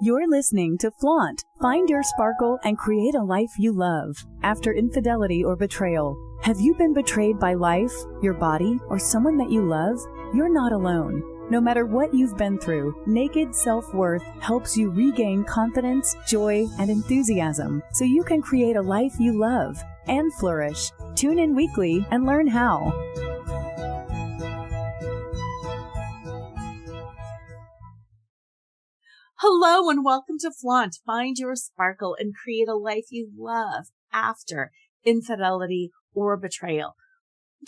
You're listening to Flaunt. Find your sparkle and create a life you love. After infidelity or betrayal, have you been betrayed by life, your body, or someone that you love? You're not alone. No matter what you've been through, Naked Self-Worth helps you regain confidence, joy, and enthusiasm so you can create a life you love and flourish. Tune in weekly and learn how. Hello and welcome to Flaunt. Find your sparkle and create a life you love after infidelity or betrayal.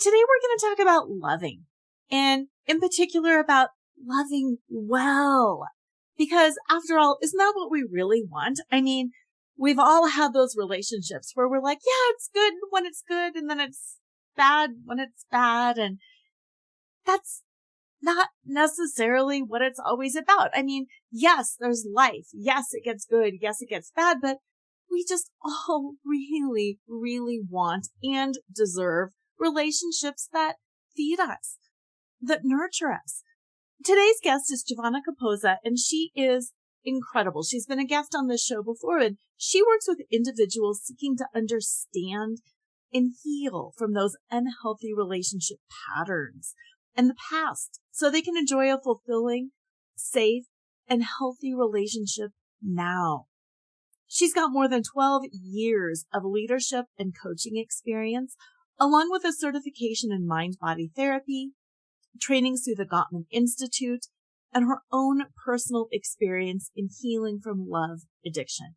Today we're going to talk about loving, and in particular about loving well. Because after all, isn't that what we really want? I mean, we've all had those relationships where we're like, yeah, it's good when it's good, and then it's bad when it's bad. And that's not necessarily what it's always about. I mean, yes, there's life. Yes, it gets good. Yes, it gets bad. But we just all really, really want and deserve relationships that feed us, that nurture us. Today's guest is Giovanna Capozza, and she is incredible. She's been a guest on this show before, and she works with individuals seeking to understand and heal from those unhealthy relationship patterns and the past so they can enjoy a fulfilling, safe, and healthy relationship now. She's got more than 12 years of leadership and coaching experience, along with a certification in mind-body therapy, trainings through the Gottman Institute, and her own personal experience in healing from love addiction.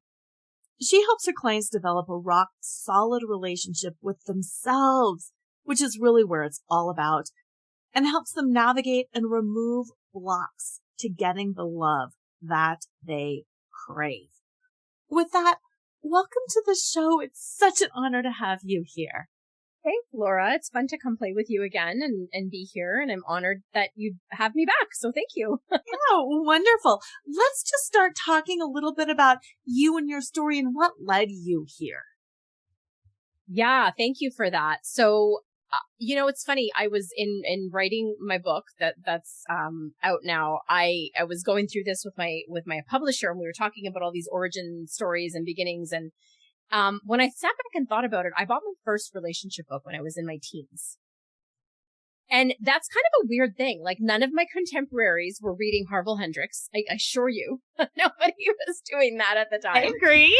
She helps her clients develop a rock-solid relationship with themselves, which is really where it's all about, and helps them navigate and remove blocks to getting the love that they crave. With that, welcome to the show. It's such an honor to have you here. Thanks, Laura. It's fun to come play with you again and be here, and I'm honored that you have me back, so thank you. Yeah, wonderful. Let's just start talking a little bit about you and your story and what led you here. Yeah, thank you for that. So, it's funny. I was in writing my book that's out now. I was going through this with my publisher, and we were talking about all these origin stories and beginnings. And when I sat back and thought about it, I bought my first relationship book when I was in my teens. And that's kind of a weird thing. Like, none of my contemporaries were reading Harville Hendrix. I assure you, nobody was doing that at the time. I agree.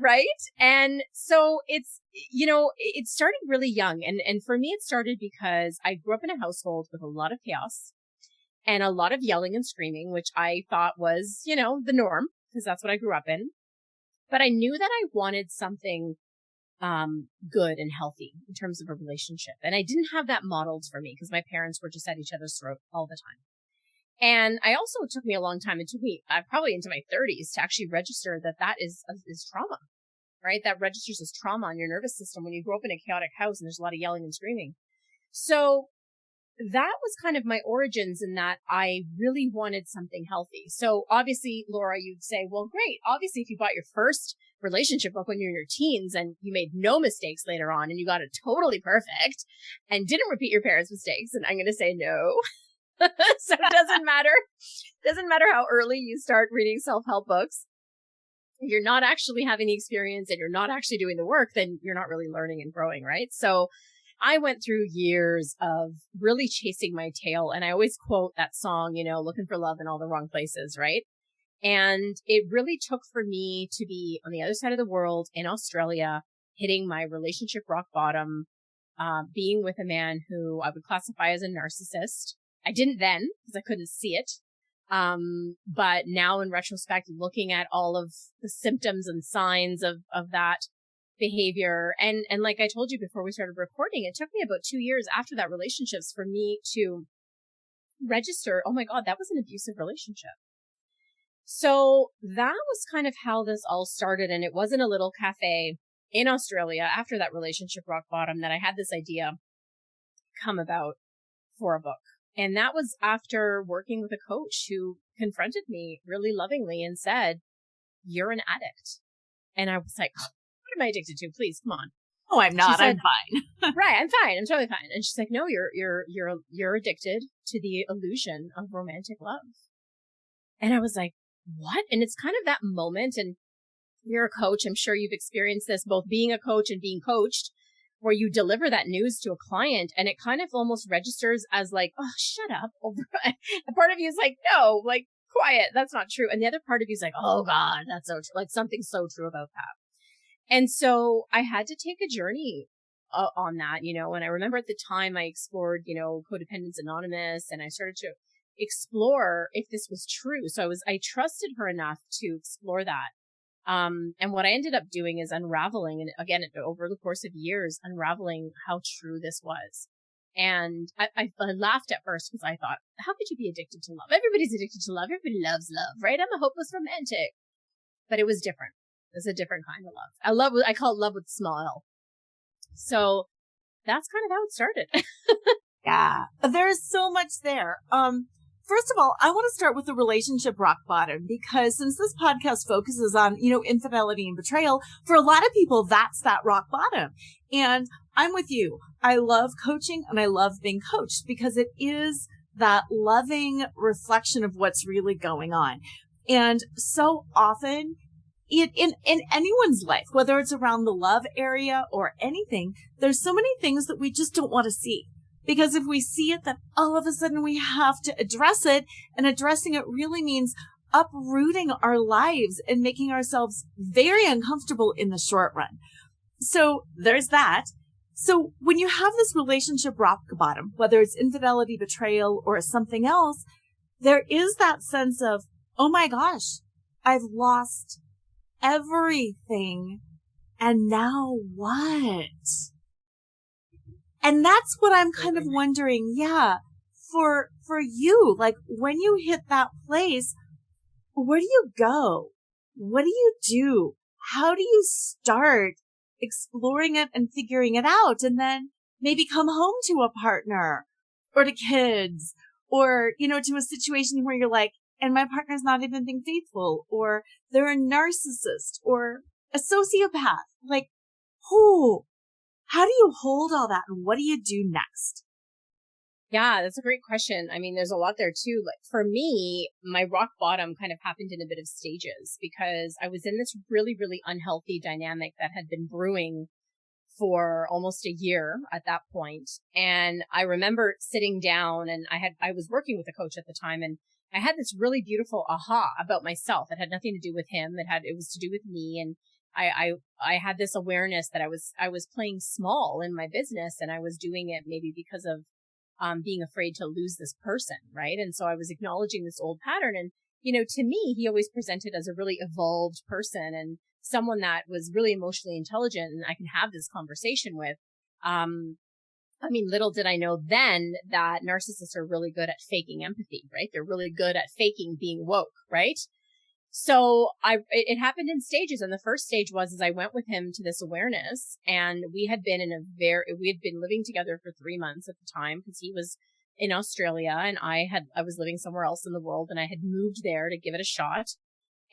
Right? And so it's, it started really young. And for me, it started because I grew up in a household with a lot of chaos and a lot of yelling and screaming, which I thought was, the norm, because that's what I grew up in. But I knew that I wanted something good and healthy in terms of a relationship. And I didn't have that modeled for me because my parents were just at each other's throat all the time. And it took me a long time. It took me probably into my 30s to actually register that is trauma, right? That registers as trauma on your nervous system when you grow up in a chaotic house and there's a lot of yelling and screaming. So that was kind of my origins in that I really wanted something healthy. So obviously, Laura, you'd say, well, great. Obviously, if you bought your first relationship book when you're in your teens and you made no mistakes later on and you got it totally perfect and didn't repeat your parents' mistakes, and I'm going to say no. So it doesn't matter. Doesn't matter how early you start reading self-help books. If you're not actually having the experience and you're not actually doing the work, then you're not really learning and growing, right? So I went through years of really chasing my tail. And I always quote that song, looking for love in all the wrong places, right? And it really took for me to be on the other side of the world in Australia, hitting my relationship rock bottom, being with a man who I would classify as a narcissist. I didn't then because I couldn't see it. But now in retrospect, looking at all of the symptoms and signs of that behavior. And like I told you before we started recording, it took me about 2 years after that relationships for me to register, oh my God, that was an abusive relationship. So that was kind of how this all started. And it was in a little cafe in Australia after that relationship rock bottom that I had this idea come about for a book. And that was after working with a coach who confronted me really lovingly and said, "You're an addict." And I was like, what am I addicted to? Please, come on. Oh, I'm not. Said, I'm fine. Right. I'm fine. I'm totally fine. And she's like, no, you're addicted to the illusion of romantic love. And I was like, what? And it's kind of that moment. And you're a coach. I'm sure you've experienced this, both being a coach and being coached, where you deliver that news to a client and it kind of almost registers as like, oh, shut up. A part of you is like, no, like, quiet. That's not true. And the other part of you is like, oh God, that's so true. Like something so true about that. And so I had to take a journey on that, and I remember at the time I explored, Codependence Anonymous, and I started to explore if this was true. So I trusted her enough to explore that. And what I ended up doing is unraveling, and again, over the course of years, unraveling how true this was. And I laughed at first because I thought, how could you be addicted to love? Everybody's addicted to love. Everybody loves love, right? I'm a hopeless romantic. But it was different. It's a different kind of love. I call it love with a small L. So that's kind of how it started. Yeah, there's so much there. First of all, I want to start with the relationship rock bottom, because since this podcast focuses on, infidelity and betrayal, for a lot of people, that's that rock bottom. And I'm with you. I love coaching and I love being coached because it is that loving reflection of what's really going on. And so often in anyone's life, whether it's around the love area or anything, there's so many things that we just don't want to see. Because if we see it, then all of a sudden we have to address it. And addressing it really means uprooting our lives and making ourselves very uncomfortable in the short run. So there's that. So when you have this relationship rock bottom, whether it's infidelity, betrayal, or something else, there is that sense of, oh my gosh, I've lost everything. And now what? And that's what I'm kind of wondering. Yeah. For you, like when you hit that place, where do you go? What do you do? How do you start exploring it and figuring it out? And then maybe come home to a partner or to kids or, to a situation where you're like, and my partner's not even being faithful, or they're a narcissist or a sociopath. Like, how do you hold all that and what do you do next? Yeah, that's a great question. I mean, there's a lot there too. Like for me, my rock bottom kind of happened in a bit of stages because I was in this really, really unhealthy dynamic that had been brewing for almost a year at that point. And I remember sitting down and I was working with a coach at the time, and I had this really beautiful aha about myself. It had nothing to do with him. It was to do with me. And I had this awareness that I was playing small in my business, and I was doing it maybe because of being afraid to lose this person, right? And so I was acknowledging this old pattern. And, to me, he always presented as a really evolved person and someone that was really emotionally intelligent and I can have this conversation with. Little did I know then that narcissists are really good at faking empathy, right? They're really good at faking being woke, right? So it happened in stages. And the first stage was, I went with him to this awareness, and we had been living together for 3 months at the time because he was in Australia and I was living somewhere else in the world, and I had moved there to give it a shot.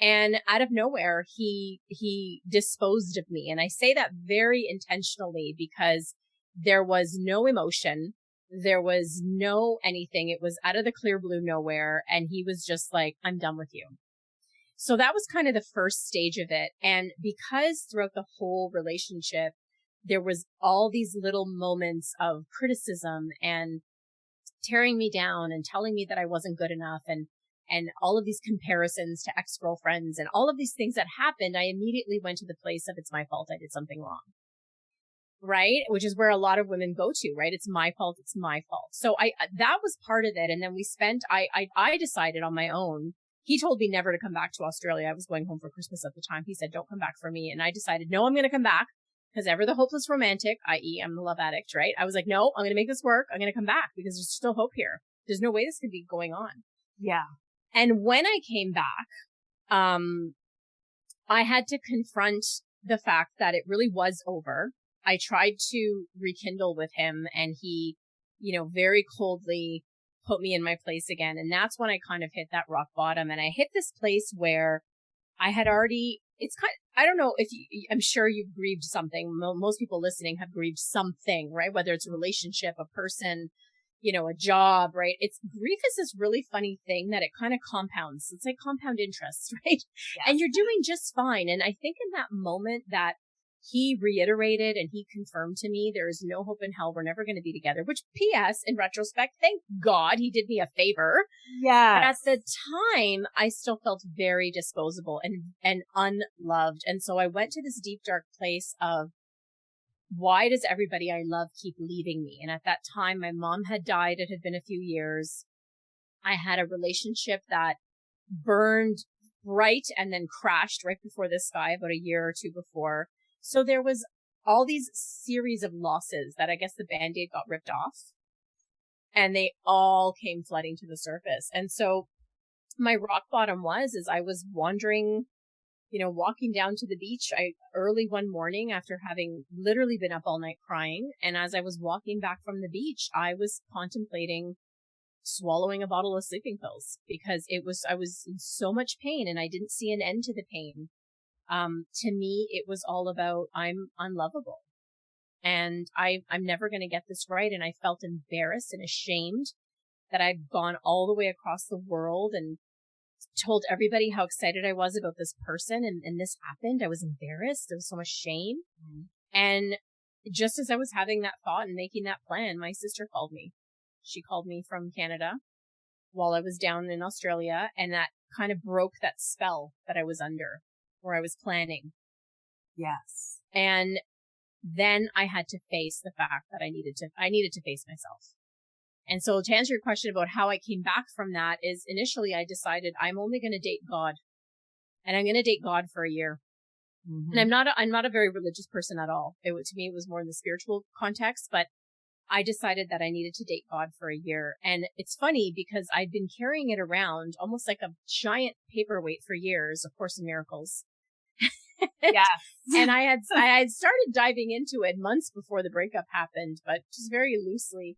And out of nowhere, he disposed of me. And I say that very intentionally because there was no emotion. There was no anything. It was out of the clear blue nowhere. And he was just like, I'm done with you. So that was kind of the first stage of it. And because throughout the whole relationship, there was all these little moments of criticism and tearing me down and telling me that I wasn't good enough, and all of these comparisons to ex-girlfriends and all of these things that happened, I immediately went to the place of it's my fault. I did something wrong. Right? Which is where a lot of women go to, right? It's my fault. It's my fault. So that was part of it. And then I decided on my own. He told me never to come back to Australia. I was going home for Christmas at the time. He said, don't come back for me. And I decided, no, I'm going to come back, because ever the hopeless romantic, i.e. I'm the love addict, right? I was like, no, I'm going to make this work. I'm going to come back because there's still hope here. There's no way this could be going on. Yeah. And when I came back, I had to confront the fact that it really was over. I tried to rekindle with him, and he, very coldly put me in my place again. And that's when I kind of hit that rock bottom. And I hit this place where I had already, I don't know if I'm sure you've grieved something. Most people listening have grieved something, right? Whether it's a relationship, a person, a job, right? Grief is this really funny thing that it kind of compounds. It's like compound interest, right? Yes. And you're doing just fine. And I think in that moment that he reiterated and he confirmed to me, there is no hope in hell. We're never going to be together, which PS in retrospect, thank God he did me a favor. Yeah. But at the time, I still felt very disposable and unloved. And so I went to this deep, dark place of, why does everybody I love keep leaving me? And at that time, my mom had died. It had been a few years. I had a relationship that burned bright and then crashed right before this guy about a year or two before. So there was all these series of losses that I guess the Band-Aid got ripped off, and they all came flooding to the surface. And so my rock bottom is I was wandering, walking down to the beach early one morning after having literally been up all night crying. And as I was walking back from the beach, I was contemplating swallowing a bottle of sleeping pills because I was in so much pain and I didn't see an end to the pain. To me, it was all about, I'm unlovable and I'm never going to get this right. And I felt embarrassed and ashamed that I'd gone all the way across the world and told everybody how excited I was about this person. And this happened. I was embarrassed. There was so much shame. Mm-hmm. And just as I was having that thought and making that plan, my sister called me. She called me from Canada while I was down in Australia. And that kind of broke that spell that I was under, where I was planning. Yes. And then I had to face the fact that I needed to face myself. And so to answer your question about how I came back from that is initially I decided I'm only going to date God, and I'm going to date God for a year. Mm-hmm. And I'm not a very religious person at all. To me, it was more in the spiritual context, but I decided that I needed to date God for a year. And it's funny because I'd been carrying it around almost like a giant paperweight for years, A Course in Miracles. Yeah. And I had started diving into it months before the breakup happened, but just very loosely.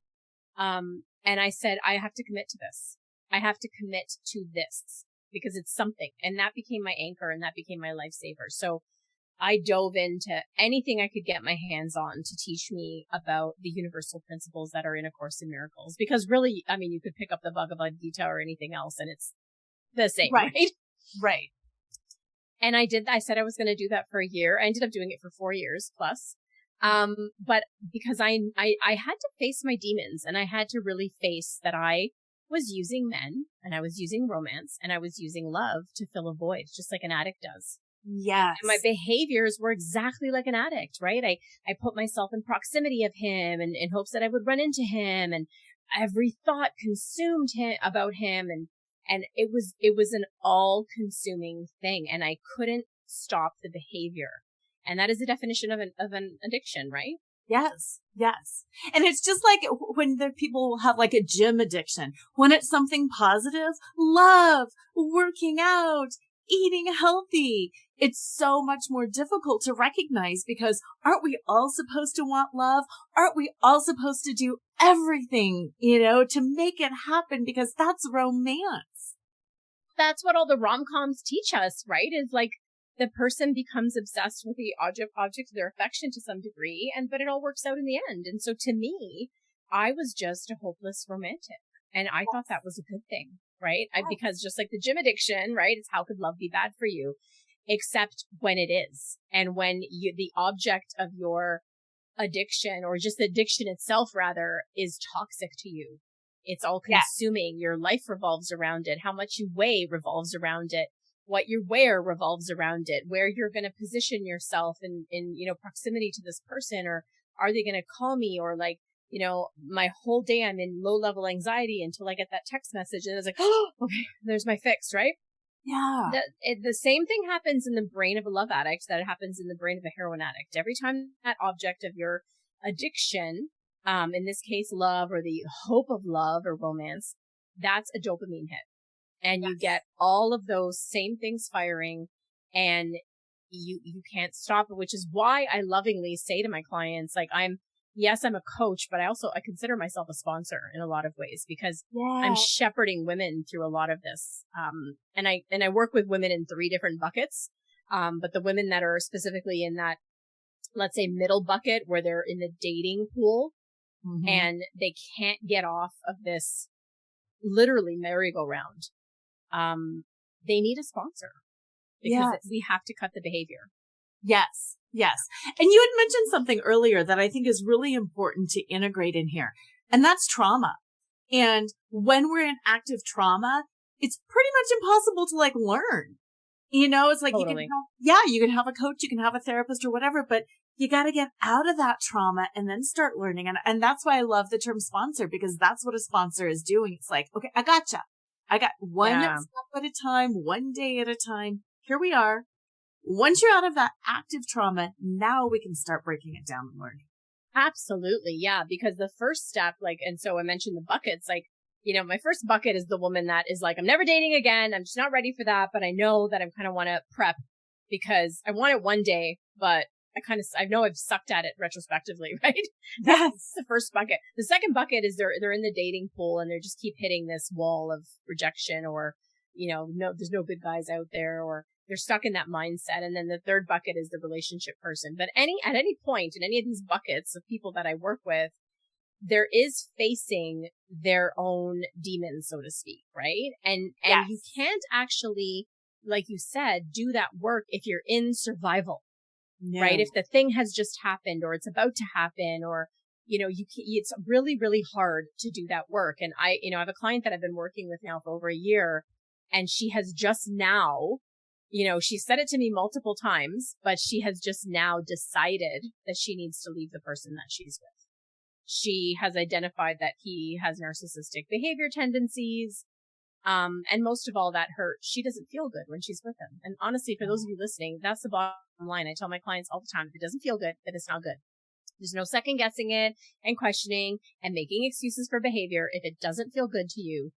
And I said, I have to commit to this. I have to commit to this because it's something. And that became my anchor and that became my lifesaver. So I dove into anything I could get my hands on to teach me about the universal principles that are in A Course in Miracles. Because really, I mean, you could pick up the Bhagavad Gita or anything else and it's the same, right? Right. And I said I was going to do that for a year. I ended up doing it for 4 years plus. But because I had to face my demons and I had to really face that I was using men and I was using romance and I was using love to fill a void, just like an addict does. Yes. And my behaviors were exactly like an addict, right? I put myself in proximity of him and in hopes that I would run into him, and every thought consumed about him. And it was an all consuming thing and I couldn't stop the behavior. And that is the definition of an addiction, right? Yes. Yes. And it's just like when the people have like a gym addiction, when it's something positive, love, working out, eating healthy, it's so much more difficult to recognize because aren't we all supposed to want love? Aren't we all supposed to do everything, to make it happen because that's romance? That's what all the rom-coms teach us, right? Is like the person becomes obsessed with the object of their affection to some degree, but it all works out in the end. And so to me, I was just a hopeless romantic. And I thought that was a good thing, right? Because just like the gym addiction, right? It's how could love be bad for you? Except when it is. And when the object of your addiction, or just the addiction itself rather, is toxic to you. It's all consuming. Yeah. Your life revolves around it. How much you weigh revolves around it. What you wear revolves around it. Where you're going to position yourself in proximity to this person, or are they going to call me, or like, my whole day I'm in low level anxiety until I get that text message and it's like, oh, okay, there's my fix, right? Yeah. The same thing happens in the brain of a love addict that happens in the brain of a heroin addict. Every time that object of your addiction, in this case, love, or the hope of love or romance, that's a dopamine hit. And you get all of those same things firing and you can't stop it, which is why I lovingly say to my clients, like, I'm a coach, but I consider myself a sponsor in a lot of ways because I'm shepherding women through a lot of this. And I work with women in 3 different buckets. But the women that are specifically in that, let's say, middle bucket where they're in the dating pool, and they can't get off of this literally merry-go-round. They need a sponsor because we have to cut the behavior. Yes. Yes. And you had mentioned something earlier that I think is really important to integrate in here, and that's trauma. And when we're in active trauma, it's pretty much impossible to like learn. You know, it's like Totally. you can have a coach, you can have a therapist or whatever, but you got to get out of that trauma and then start learning. And that's why I love the term sponsor, because that's what a sponsor is doing. It's like, okay, I gotcha. I got one step at a time, one day at a time. Here we are. Once you're out of that active trauma, now we can start breaking it down and learning. Absolutely. Yeah. Because the first step, like, and so I mentioned the buckets, like, you know, my first bucket is the woman that is like, I'm never dating again. I'm just not ready for that. But I know that I kind of want to prep because I want it one day, but I know I've sucked at it retrospectively, right? That's the first bucket. The second bucket is they're in the dating pool and they just keep hitting this wall of rejection, or, you know, no, there's no good guys out there, or they're stuck in that mindset. And then the third bucket is the relationship person. But at any point in any of these buckets of people that I work with, there is facing their own demons, so to speak, right? And you can't actually, like you said, do that work if you're in survival, right? If the thing has just happened or it's about to happen, or, you know, it's really, really hard to do that work. And I have a client that I've been working with now for over a year, and she has just now, you know, she said it to me multiple times, but she has just now decided that she needs to leave the person that she's with. She has identified that he has narcissistic behavior tendencies. And most of all, that she doesn't feel good when she's with him. And honestly, for those of you listening, that's the bottom line. I tell my clients all the time, if it doesn't feel good, then it's not good. There's no second guessing it and questioning and making excuses for behavior. If it doesn't feel good to you,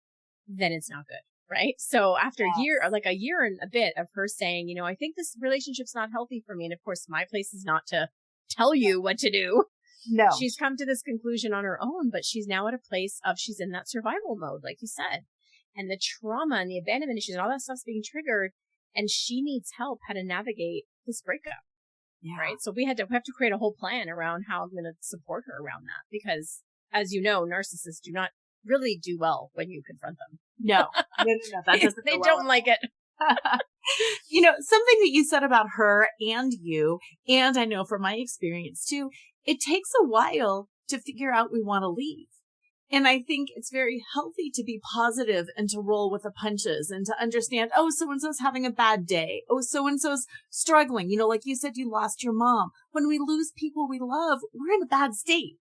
then it's not good. Right. So after a year and a bit of her saying, you know, I think this relationship's not healthy for me. And of course, my place is not to tell you what to do. No. She's come to this conclusion on her own, but she's now at a place of she's in that survival mode, like you said. And the trauma and the abandonment issues and all that stuff's being triggered. And she needs help how to navigate this breakup. Yeah. Right. So we have to create a whole plan around how I'm going to support her around that. Because as you know, narcissists do not really do well when you confront them. No. That doesn't they don't like it. You know, something that you said about her and you, and I know from my experience too, it takes a while to figure out we want to leave. And I think it's very healthy to be positive and to roll with the punches and to understand, oh, so-and-so's having a bad day. Oh, so-and-so's struggling. You know, like you said, you lost your mom. When we lose people we love, we're in a bad state.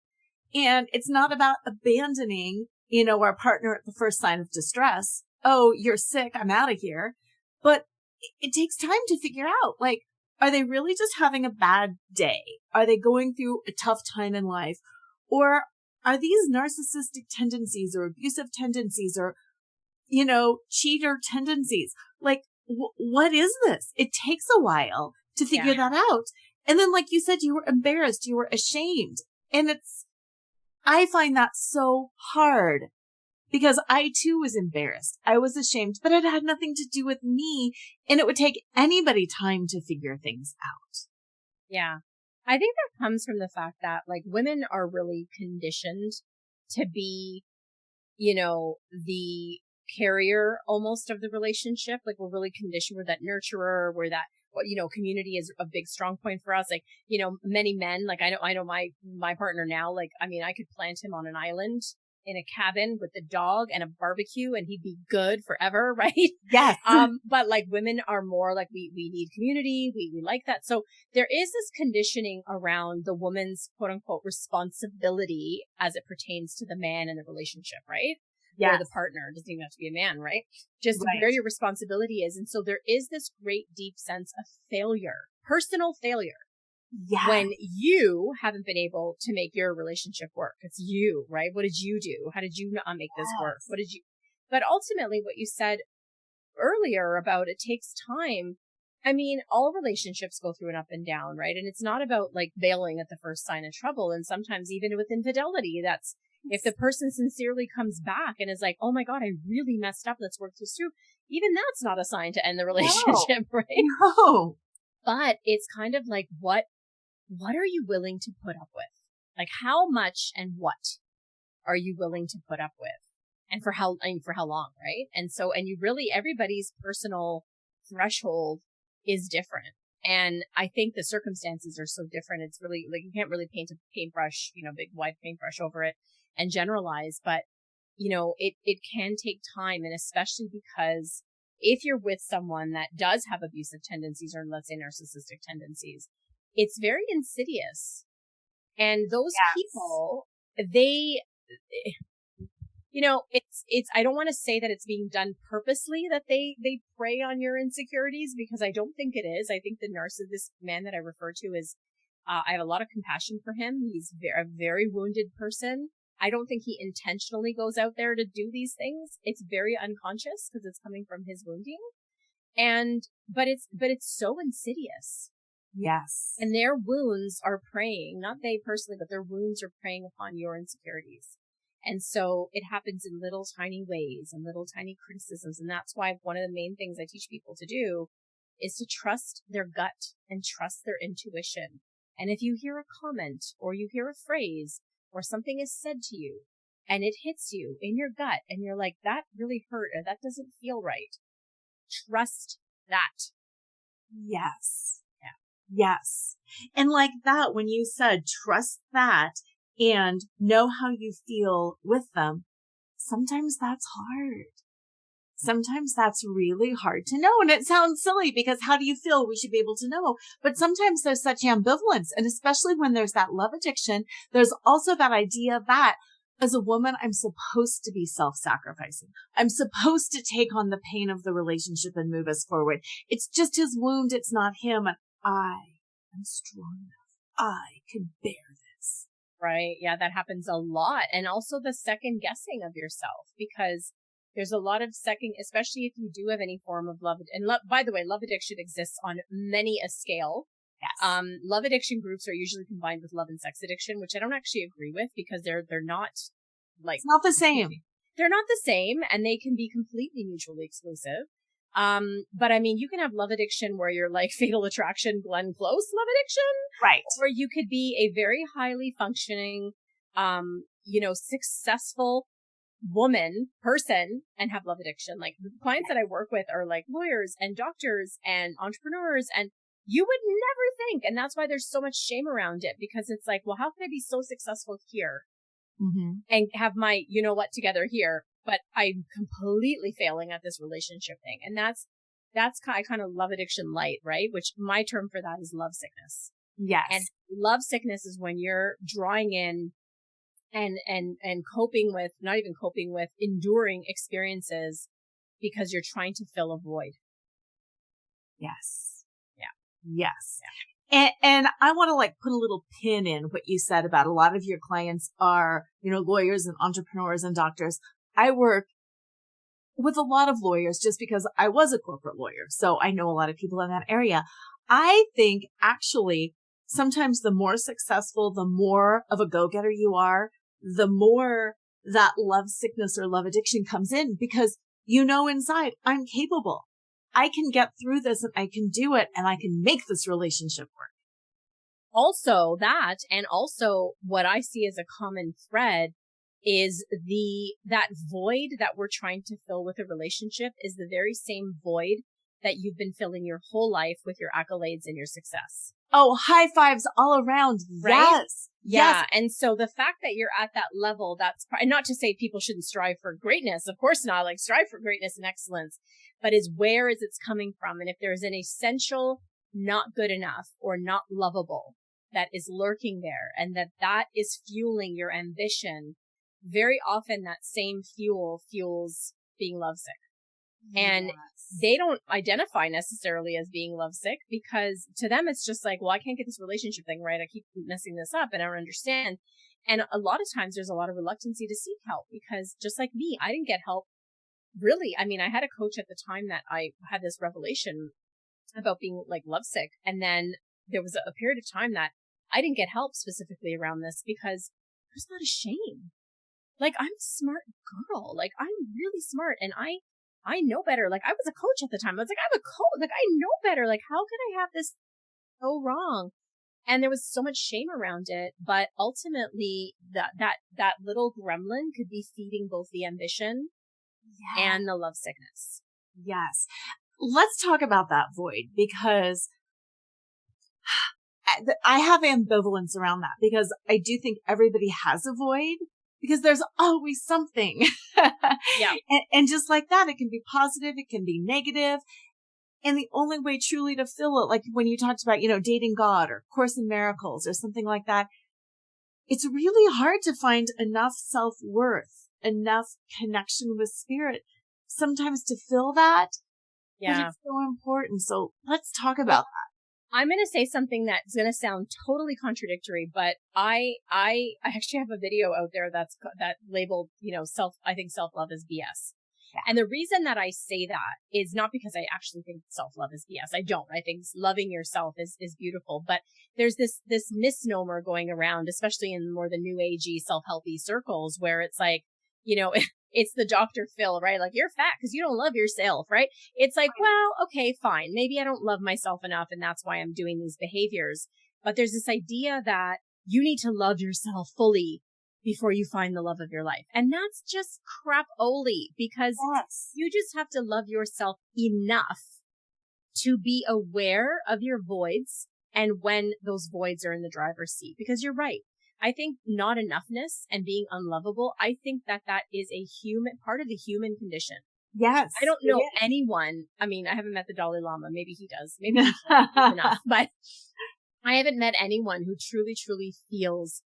And it's not about abandoning, you know, our partner at the first sign of distress. Oh, you're sick. I'm out of here. But it takes time to figure out, like, are they really just having a bad day? Are they going through a tough time in life? Or are these narcissistic tendencies or abusive tendencies or, you know, cheater tendencies? Like, what is this? It takes a while to figure that out. And then, like you said, you were embarrassed, you were ashamed. And I find that so hard because I too was embarrassed. I was ashamed, but it had nothing to do with me. And it would take anybody time to figure things out. Yeah. I think that comes from the fact that like women are really conditioned to be, you know, the carrier almost of the relationship. Like we're really conditioned. We're that nurturer. We're that, you know, community is a big strong point for us. Like, you know, many men, like I know my partner now, like, I mean, I could plant him on an island in a cabin with a dog and a barbecue and he'd be good forever, right? Yes. But like women are more like we need community, we like that. So there is this conditioning around the woman's quote unquote responsibility as it pertains to the man in the relationship, right? Yes. Or the partner. It doesn't even have to be a man, right? Just where your responsibility is. And so there is this great deep sense of failure, personal failure. Yeah. When you haven't been able to make your relationship work. It's you, right? What did you do? How did you not make this work? But ultimately what you said earlier about it takes time. I mean, all relationships go through an up and down, right? And it's not about like bailing at the first sign of trouble. And sometimes even with infidelity, that's if the person sincerely comes back and is like, oh my God, I really messed up. Let's work this through. Even that's not a sign to end the relationship, right? No. But it's kind of like, what are you willing to put up with? Like how much and what are you willing to put up with? And for how long, right? And so, and you really, everybody's personal threshold is different. And I think the circumstances are so different. It's really like, you can't really paint a paintbrush, big wide paintbrush over it and generalize, but it can take time. And especially because if you're with someone that does have abusive tendencies, or let's say narcissistic tendencies, it's very insidious. And those people, they, I don't want to say that it's being done purposely, that they prey on your insecurities, because I don't think it is. I think this man that I refer to is, I have a lot of compassion for him. He's a very wounded person. I don't think he intentionally goes out there to do these things. It's very unconscious because it's coming from his wounding. But it's so insidious. Yes. And their wounds are preying, not they personally, but their wounds are preying upon your insecurities. And so it happens in little tiny ways and little tiny criticisms. And that's why one of the main things I teach people to do is to trust their gut and trust their intuition. And if you hear a comment or you hear a phrase or something is said to you and it hits you in your gut and you're like, that really hurt, or that doesn't feel right, trust that. Yes. Yeah. Yes. And like that, when you said trust that and know how you feel with them, sometimes that's hard. Sometimes that's really hard to know. And it sounds silly because how do you feel? We should be able to know. But sometimes there's such ambivalence. And especially when there's that love addiction, there's also that idea that as a woman, I'm supposed to be self-sacrificing. I'm supposed to take on the pain of the relationship and move us forward. It's just his wound. It's not him. And I am strong enough. I can bear this. Right. Yeah, that happens a lot. And also the second guessing of yourself, because there's a lot of especially if you do have any form of love. And by the way, love addiction exists on many a scale. Yes. Love addiction groups are usually combined with love and sex addiction, which I don't actually agree with, because they're not like, it's not the same. They're not the same, and they can be completely mutually exclusive. But I mean, you can have love addiction where you're like Fatal Attraction, Glenn Close love addiction. Right. Or you could be a very highly functioning, successful person and have love addiction. Like the clients that I work with are like lawyers and doctors and entrepreneurs, and you would never think. And that's why there's so much shame around it, because it's like, well, how can I be so successful here and have my, together here, but I'm completely failing at this relationship thing. And that's kind of love addiction light, right? Which my term for that is love sickness. Yes. And love sickness is when you're drawing in and coping with, not even coping with, enduring experiences because you're trying to fill a void. Yes. Yeah. Yes. Yeah. And I want to put a little pin in what you said about a lot of your clients are, lawyers and entrepreneurs and doctors. I work with a lot of lawyers just because I was a corporate lawyer. So I know a lot of people in that area. I think actually sometimes the more successful, the more of a go-getter you are, the more that love sickness or love addiction comes in, because inside I'm capable. I can get through this and I can do it and I can make this relationship work. Also that, and also what I see as a common thread is that void that we're trying to fill with a relationship is the very same void that you've been filling your whole life with your accolades and your success. Oh, high fives all around. Right? Yes. Yeah. Yes. And so the fact that you're at that level, and not to say people shouldn't strive for greatness. Of course not. Strive for greatness and excellence, but where is it's coming from? And if there's an essential not good enough or not lovable that is lurking there, and that is fueling your ambition, very often that same fuel fuels being lovesick. And they don't identify necessarily as being lovesick, because to them, it's just like, well, I can't get this relationship thing right. I keep messing this up and I don't understand. And a lot of times there's a lot of reluctancy to seek help, because just like me, I didn't get help really. I mean, I had a coach at the time that I had this revelation about being lovesick. And then there was a period of time that I didn't get help specifically around this because there's a lot of shame. I'm a smart girl. I'm really smart, and I know better. I was a coach at the time. I was like, I'm a coach. I know better. How could I have this so wrong? And there was so much shame around it, but ultimately that little gremlin could be feeding both the ambition and the love sickness. Yes. Let's talk about that void, because I have ambivalence around that, because I do think everybody has a void, because there's always something. Yeah. And just like that, it can be positive, it can be negative. And the only way truly to fill it, like when you talked about, dating God or Course in Miracles or something like that, it's really hard to find enough self-worth, enough connection with spirit sometimes to fill that. Yeah. But it's so important. So let's talk about that. I'm going to say something that's going to sound totally contradictory, but I actually have a video out there that labeled, I think self-love is BS. Yeah. And the reason that I say that is not because I actually think self-love is BS. I don't. I think loving yourself is beautiful, but there's this misnomer going around, especially in more the new agey self-helpy circles, where it's like, it's the Dr. Phil, right? Like, you're fat because you don't love yourself, right? It's like, well, okay, fine. Maybe I don't love myself enough and that's why I'm doing these behaviors. But there's this idea that you need to love yourself fully before you find the love of your life. And that's just crap-oly, because you just have to love yourself enough to be aware of your voids and when those voids are in the driver's seat. Because you're right. I think not enoughness and being unlovable, I think that is a part of the human condition. Yes. I don't know anyone. I mean, I haven't met the Dalai Lama. Maybe he does. Maybe he's enough. But I haven't met anyone who truly, truly feels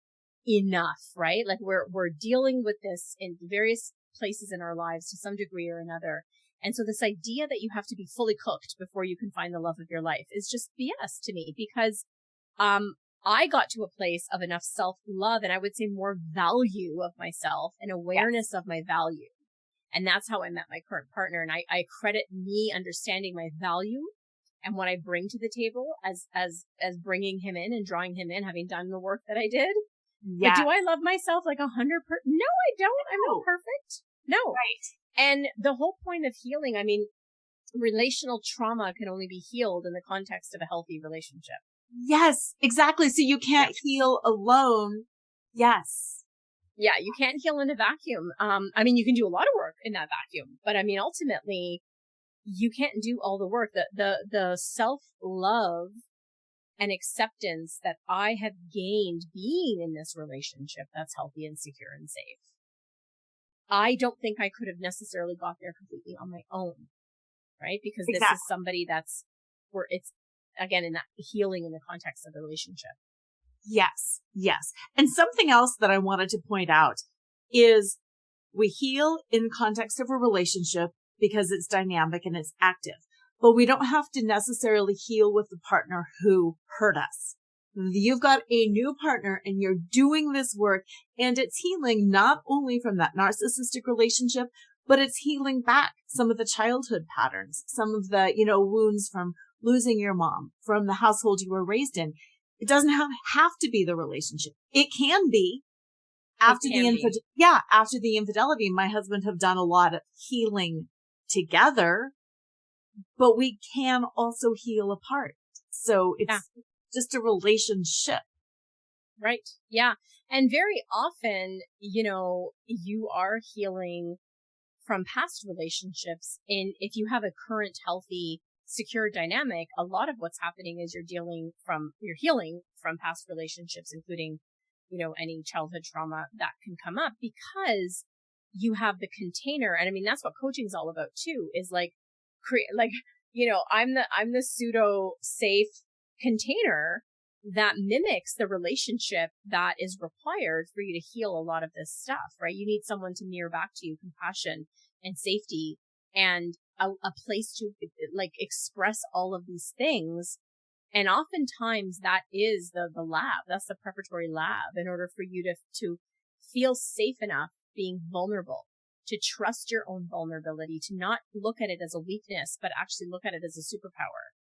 enough, right? Like we're dealing with this in various places in our lives to some degree or another. And so this idea that you have to be fully cooked before you can find the love of your life is just BS to me, because I got to a place of enough self-love and I would say more value of myself and awareness of my value. And that's how I met my current partner. And I credit me understanding my value and what I bring to the table as bringing him in and drawing him in, having done the work that I did. Yeah. But do I love myself like 100%? No, I don't. I'm not perfect. No. Right. And the whole point of healing, I mean, relational trauma can only be healed in the context of a healthy relationship. Yes, exactly. So you can't heal alone. Yes. Yeah, you can't heal in a vacuum. I mean, you can do a lot of work in that vacuum, but I mean, ultimately, you can't do all the work. The self-love and acceptance that I have gained being in this relationship that's healthy and secure and safe, I don't think I could have necessarily got there completely on my own, right? Because this is somebody that's where it's, again, in that healing in the context of the relationship. Yes. Yes. And something else that I wanted to point out is we heal in context of a relationship because it's dynamic and it's active, but we don't have to necessarily heal with the partner who hurt us. You've got a new partner and you're doing this work, and it's healing not only from that narcissistic relationship, but it's healing back some of the childhood patterns, some of the, wounds from losing your mom, from the household you were raised in. It doesn't have to be the relationship. It can be. After the infidelity, my husband have done a lot of healing together, but we can also heal apart. So it's just a relationship. Right. Yeah. And very often, you are healing from past relationships. And if you have a current healthy, secure dynamic, a lot of what's happening is you're healing from past relationships, including, any childhood trauma that can come up, because you have the container. And I mean, that's what coaching is all about too, is like I'm the pseudo safe container that mimics the relationship that is required for you to heal a lot of this stuff, right? You need someone to mirror back to you compassion and safety and a place to express all of these things. And oftentimes that is the lab. That's the preparatory lab in order for you to feel safe enough being vulnerable, to trust your own vulnerability, to not look at it as a weakness, but actually look at it as a superpower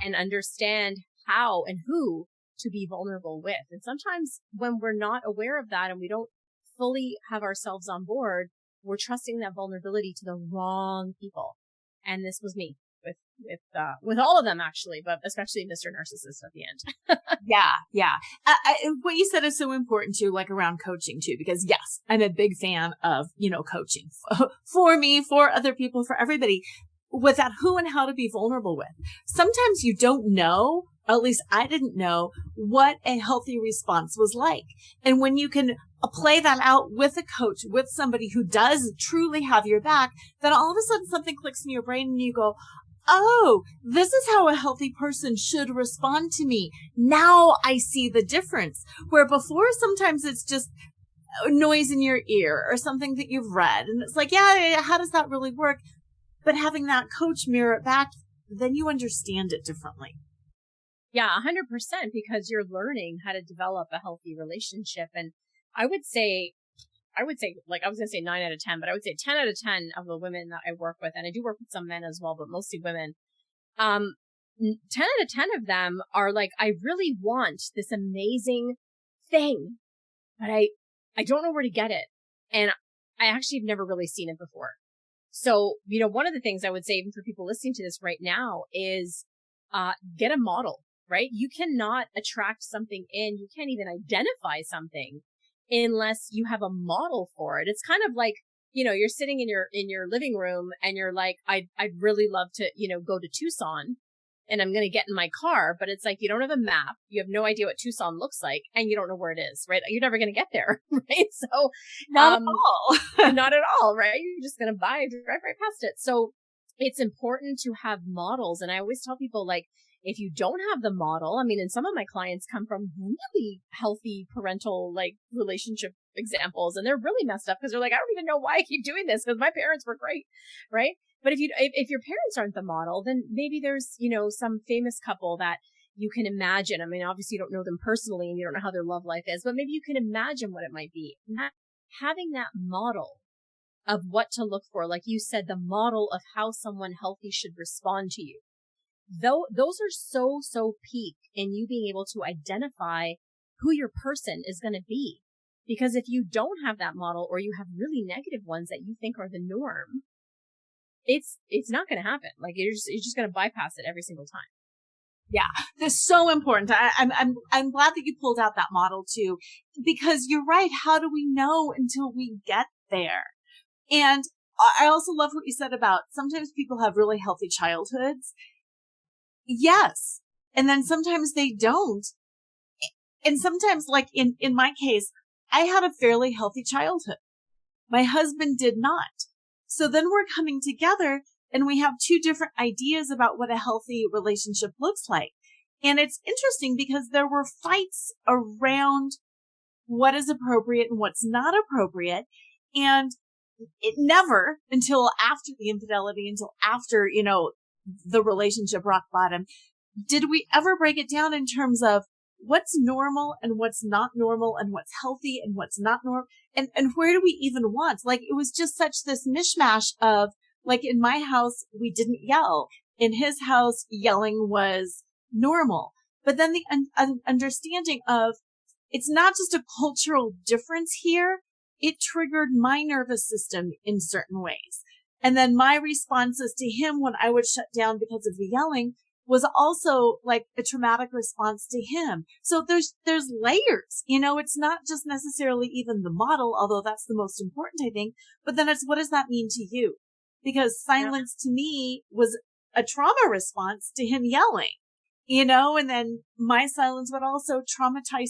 and understand how and who to be vulnerable with. And sometimes when we're not aware of that and we don't fully have ourselves on board, we're trusting that vulnerability to the wrong people. And this was me with all of them actually, but especially Mr. Narcissist at the end. Yeah. What you said is so important too, like around coaching too, because yes, I'm a big fan of, coaching for me, for other people, for everybody, with that who and how to be vulnerable with. Sometimes you don't know, or at least I didn't know, what a healthy response was like. And when you can play that out with a coach, with somebody who does truly have your back, then all of a sudden something clicks in your brain and you go, oh, this is how a healthy person should respond to me. Now I see the difference. Where before, sometimes it's just noise in your ear or something that you've read. And it's like, yeah, how does that really work? But having that coach mirror it back, then you understand it differently. Yeah, 100%, because you're learning how to develop a healthy relationship. And I would say, like, I was going to say 9 out of 10, but I would say 10 out of 10 of the women that I work with, and I do work with some men as well, but mostly women, 10 out of 10 of them are like, I really want this amazing thing, but I don't know where to get it. And I actually have never really seen it before. So, one of the things I would say, even for people listening to this right now, is get a model, right? You cannot attract something in. You can't even identify something unless you have a model for it. It's kind of like, you're sitting in your living room and you're like, I'd really love to, go to Tucson, and I'm going to get in my car, but it's like, you don't have a map. You have no idea what Tucson looks like, and you don't know where it is, right? You're never going to get there, right? So not at all. not at all, right? You're just going to drive right past it. So it's important to have models. And I always tell people, like, if you don't have the model, and some of my clients come from really healthy parental, like, relationship examples, and they're really messed up because they're like, I don't even know why I keep doing this because my parents were great, right? But if your parents aren't the model, then maybe there's, some famous couple that you can imagine. Obviously you don't know them personally and you don't know how their love life is, but maybe you can imagine what it might be. Having that model of what to look for, like you said, the model of how someone healthy should respond to you. Though those are so peak in you being able to identify who your person is going to be. Because if you don't have that model, or you have really negative ones that you think are the norm, it's not going to happen. Like, you're just going to bypass it every single time. Yeah, that's so important. I'm glad that you pulled out that model too, because you're right. How do we know until we get there? And I also love what you said about sometimes people have really healthy childhoods. Yes. And then sometimes they don't. And sometimes, like in my case, I had a fairly healthy childhood. My husband did not. So then we're coming together and we have two different ideas about what a healthy relationship looks like. And it's interesting because there were fights around what is appropriate and what's not appropriate. And it never, until after the infidelity, until after, the relationship rock bottom, did we ever break it down in terms of what's normal and what's not normal and what's healthy and what's not normal. And where do we even want? Like, it was just such this mishmash of, like, in my house, we didn't yell. In his house, yelling was normal. But then the understanding of it's not just a cultural difference here. It triggered my nervous system in certain ways. And then my responses to him when I would shut down because of the yelling was also like a traumatic response to him. So there's layers, it's not just necessarily even the model, although that's the most important, I think, but then it's, what does that mean to you? Because silence to me was a trauma response to him yelling, and then my silence would also traumatize.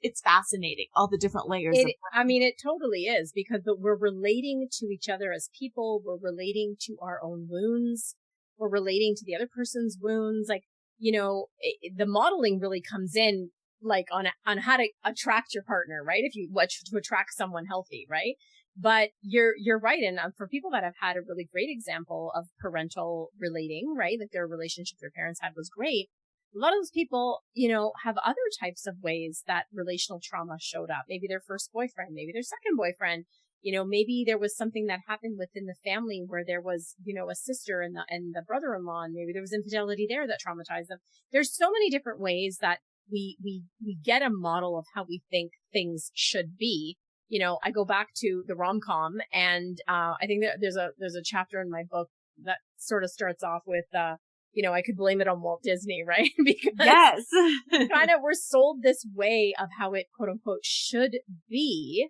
It's fascinating, all the different layers. It totally is, because we're relating to each other as people. We're relating to our own wounds. We're relating to the other person's wounds. Like, the modeling really comes in, like, on how to attract your partner, right? To attract someone healthy, right? But you're right. And for people that have had a really great example of parental relating, right? Like, their relationship their parents had was great. A lot of those people, have other types of ways that relational trauma showed up. Maybe their first boyfriend, maybe their second boyfriend. Maybe there was something that happened within the family where there was, a sister and the brother-in-law, and maybe there was infidelity there that traumatized them. There's so many different ways that we get a model of how we think things should be. I go back to the rom-com, and I think that there's a chapter in my book that sort of starts off with, I could blame it on Walt Disney, right? Because yes, kind of we're sold this way of how it quote unquote should be.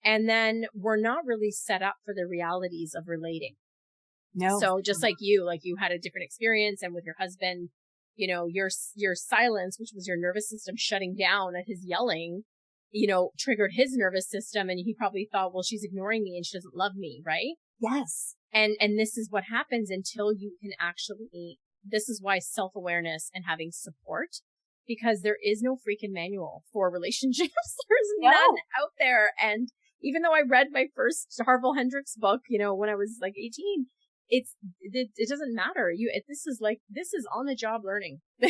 And then we're not really set up for the realities of relating. no. So just like you had a different experience, and with your husband, your silence, which was your nervous system shutting down at his yelling, triggered his nervous system. And he probably thought, well, she's ignoring me and she doesn't love me. Right. Yes. And this is what happens until you can actually, this is why self-awareness and having support, because there is no freaking manual for relationships. There's none out there. And even though I read my first Harville Hendrix book, when I was like 18, it doesn't matter. This is on the job learning. So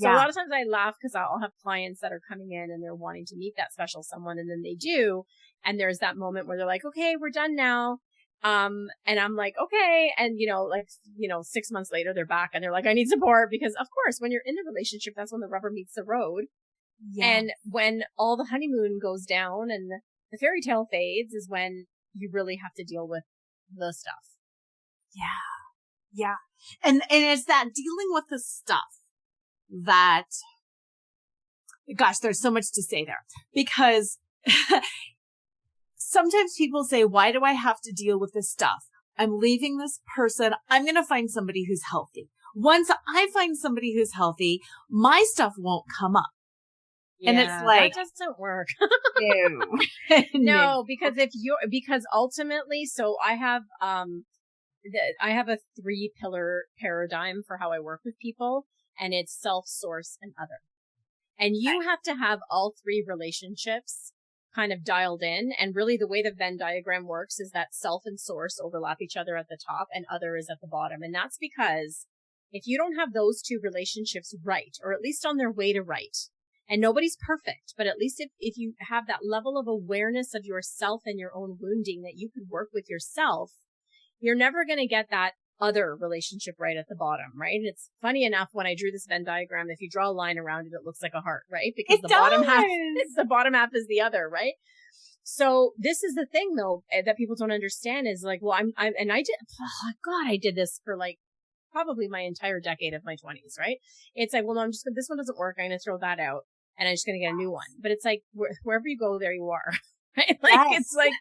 a lot of times I laugh because I'll have clients that are coming in and they're wanting to meet that special someone, and then they do. And there's that moment where they're like, okay, we're done now. And I'm like, okay. And, 6 months later, they're back and they're like, I need support, because of course, when you're in the relationship, that's when the rubber meets the road. Yeah. And when all the honeymoon goes down and the fairy tale fades is when you really have to deal with the stuff. Yeah. Yeah. And it's that dealing with the stuff that, gosh, there's so much to say there, because sometimes people say, why do I have to deal with this stuff? I'm leaving this person. I'm going to find somebody who's healthy. Once I find somebody who's healthy, my stuff won't come up. Yeah, and it's like, that doesn't work. No. No, because ultimately, so I have a 3-pillar paradigm for how I work with people, and it's self, source, and other. And you have to have all 3 relationships kind of dialed in. And really the way the Venn diagram works is that self and source overlap each other at the top and other is at the bottom. And that's because if you don't have those 2 relationships right, or at least on their way to right, and nobody's perfect, but at least if you have that level of awareness of yourself and your own wounding that you could work with yourself, you're never going to get that other relationship right at the bottom, right? And it's funny enough, when I drew this Venn diagram, if you draw a line around it, it looks like a heart, right? Because the bottom half is the other, right? So this is the thing though, that people don't understand is like, well, I did this for like probably my entire decade of my 20s, right? It's like, well, no, this one doesn't work. I'm going to throw that out and I'm just going to get a new one. But it's like, wherever you go, there you are, right? Like, yes. It's like,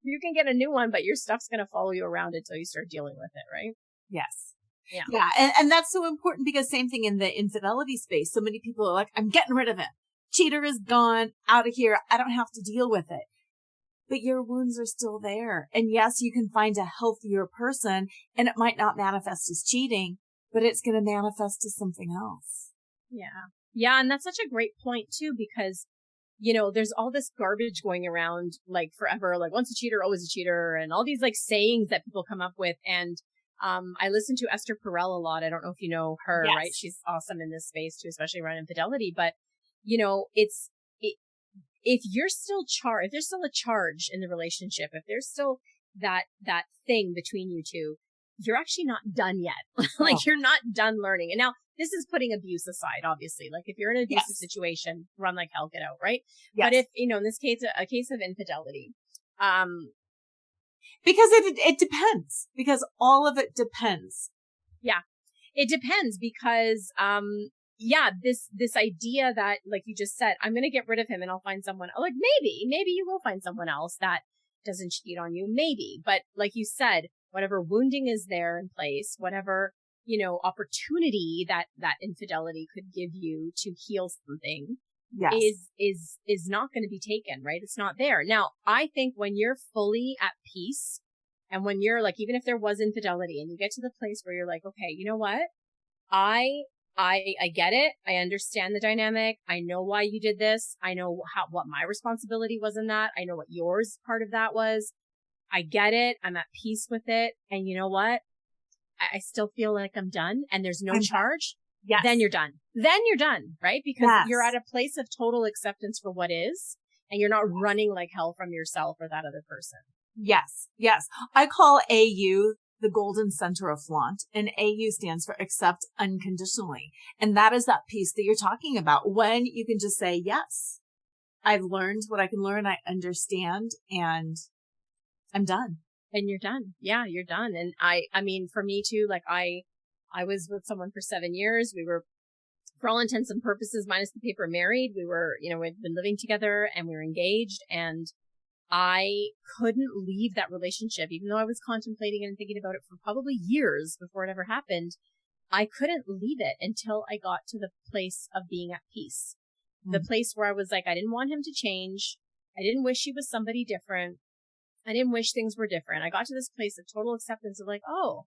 you can get a new one, but your stuff's going to follow you around until you start dealing with it, right? Yes. Yeah. Yeah. And that's so important, because same thing in the infidelity space. So many people are like, I'm getting rid of it. Cheater is gone, out of here. I don't have to deal with it. But your wounds are still there. And yes, you can find a healthier person and it might not manifest as cheating, but it's going to manifest as something else. Yeah. Yeah. And that's such a great point too, because, there's all this garbage going around like forever, like once a cheater, always a cheater, and all these like sayings that people come up with. And I listen to Esther Perel a lot. I don't know if you know her, yes. Right? She's awesome in this space too, especially around infidelity. But, if you're still if there's still a charge in the relationship, if there's still that thing between you two, you're actually not done yet. Like you're not done learning. And now this is putting abuse aside, obviously. Like if you're in an abusive situation, run like hell, get out, right? Yes. But if, in this case, a case of infidelity, because it depends, because all of it depends. Yeah, it depends because, this idea that, like you just said, I'm going to get rid of him and I'll find someone, like maybe you will find someone else that doesn't cheat on you, maybe. But like you said, whatever wounding is there in place, whatever, opportunity that infidelity could give you to heal something, yes, is not going to be taken, right? It's not there. Now, I think when you're fully at peace and when you're like, even if there was infidelity and you get to the place where you're like, okay, you know what? I get it. I understand the dynamic. I know why you did this. I know what my responsibility was in that. I know what yours part of that was. I get it. I'm at peace with it. And you know what? I still feel like I'm done and there's no charge. Yes. Then you're done. Right? Because you're at a place of total acceptance for what is, and you're not running like hell from yourself or that other person. Yes. Yes. I call AU the golden center of flaunt, and AU stands for accept unconditionally. And that is that piece that you're talking about, when you can just say, yes, I've learned what I can learn. I understand, and I'm done. And you're done. Yeah, you're done. And I mean, for me too, like I was with someone for 7 years. We were, for all intents and purposes, minus the paper, married. We were, we'd been living together and we were engaged, and I couldn't leave that relationship, even though I was contemplating and thinking about it for probably years before it ever happened. I couldn't leave it until I got to the place of being at peace. The place where I was like, I didn't want him to change. I didn't wish he was somebody different. I didn't wish things were different. I got to this place of total acceptance of like, oh,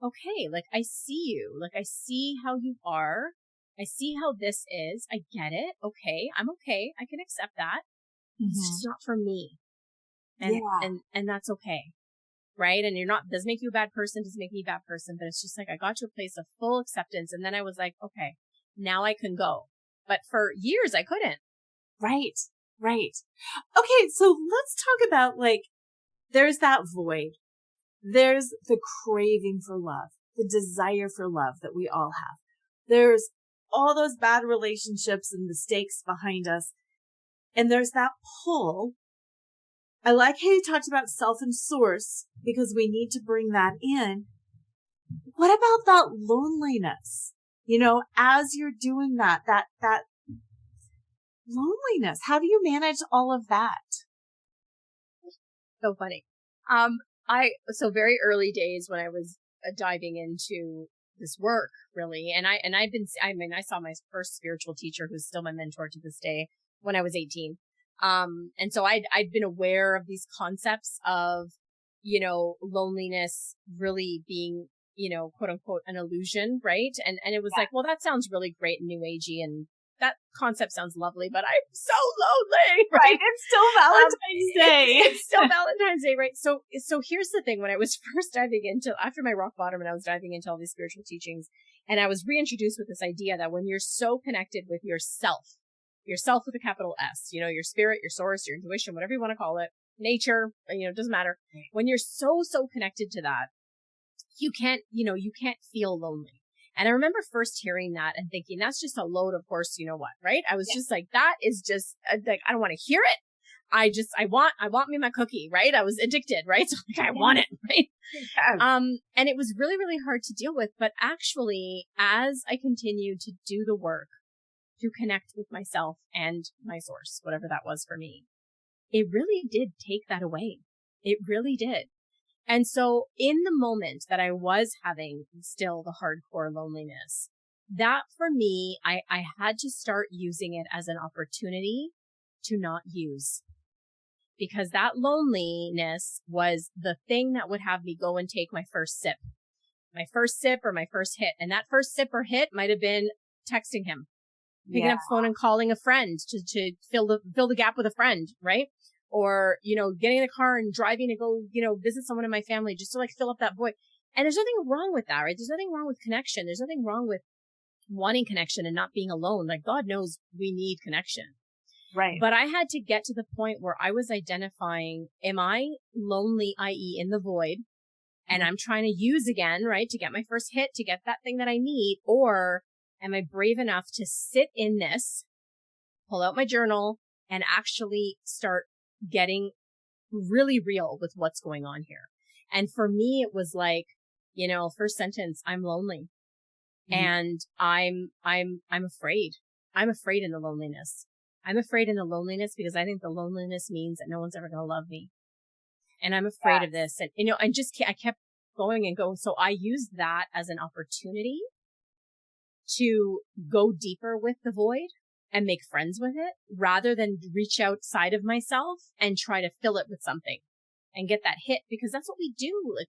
okay, like I see you. Like I see how you are. I see how this is. I get it. Okay. I'm okay. I can accept that. It's just not for me. And that's okay. Right. And doesn't make you a bad person, doesn't make me a bad person, but it's just like, I got to a place of full acceptance. And then I was like, okay, now I can go. But for years I couldn't. Right. Right. Okay. So let's talk about like, there's that void. There's the craving for love, the desire for love that we all have. There's all those bad relationships and mistakes behind us. And there's that pull. I like how you talked about self and source, because we need to bring that in. What about that loneliness? As you're doing that loneliness, how do you manage all of that? So funny. So very early days when I was diving into this work, really, and I saw my first spiritual teacher, who's still my mentor to this day, when I was 18. And so I'd been aware of these concepts of, loneliness really being, quote unquote, an illusion, right? And it was like, well, that sounds really great and new agey, and that concept sounds lovely, but I'm so lonely, right? It's still Valentine's Day. It's still Valentine's Day, right? So here's the thing. When I was first diving into, after my rock bottom, and I was diving into all these spiritual teachings, and I was reintroduced with this idea that when you're so connected with yourself with a capital S, your spirit, your source, your intuition, whatever you want to call it, nature, it doesn't matter. When you're so connected to that, you can't feel lonely. And I remember first hearing that and thinking, that's just a load of horse, what, right? I was just like, that is just like, I don't want to hear it. I want me my cookie, right? I was addicted, right? So like, I want it, right? And it was really, really hard to deal with. But actually, as I continued to do the work to connect with myself and my source, whatever that was for me, it really did take that away. It really did. And so in the moment that I was having still the hardcore loneliness, that for me, I had to start using it as an opportunity to not use. Because that loneliness was the thing that would have me go and take my first sip or my first hit. And that first sip or hit might have been texting him, picking up the phone and calling a friend to fill the gap with a friend, right? Or, getting in a car and driving to go, visit someone in my family just to like fill up that void. And there's nothing wrong with that, right? There's nothing wrong with connection. There's nothing wrong with wanting connection and not being alone. Like God knows we need connection. Right. But I had to get to the point where I was identifying, am I lonely, i.e. in the void, and I'm trying to use again, right, to get my first hit, to get that thing that I need, or am I brave enough to sit in this, pull out my journal, and actually start getting really real with what's going on here? And for me, it was like, first sentence, I'm lonely. And I'm afraid. I'm afraid in the loneliness. I'm afraid in the loneliness because I think the loneliness means that no one's ever going to love me. And I'm afraid of this. And, I kept going and going. So I used that as an opportunity to go deeper with the void and make friends with it, rather than reach outside of myself and try to fill it with something and get that hit, because that's what we do. Like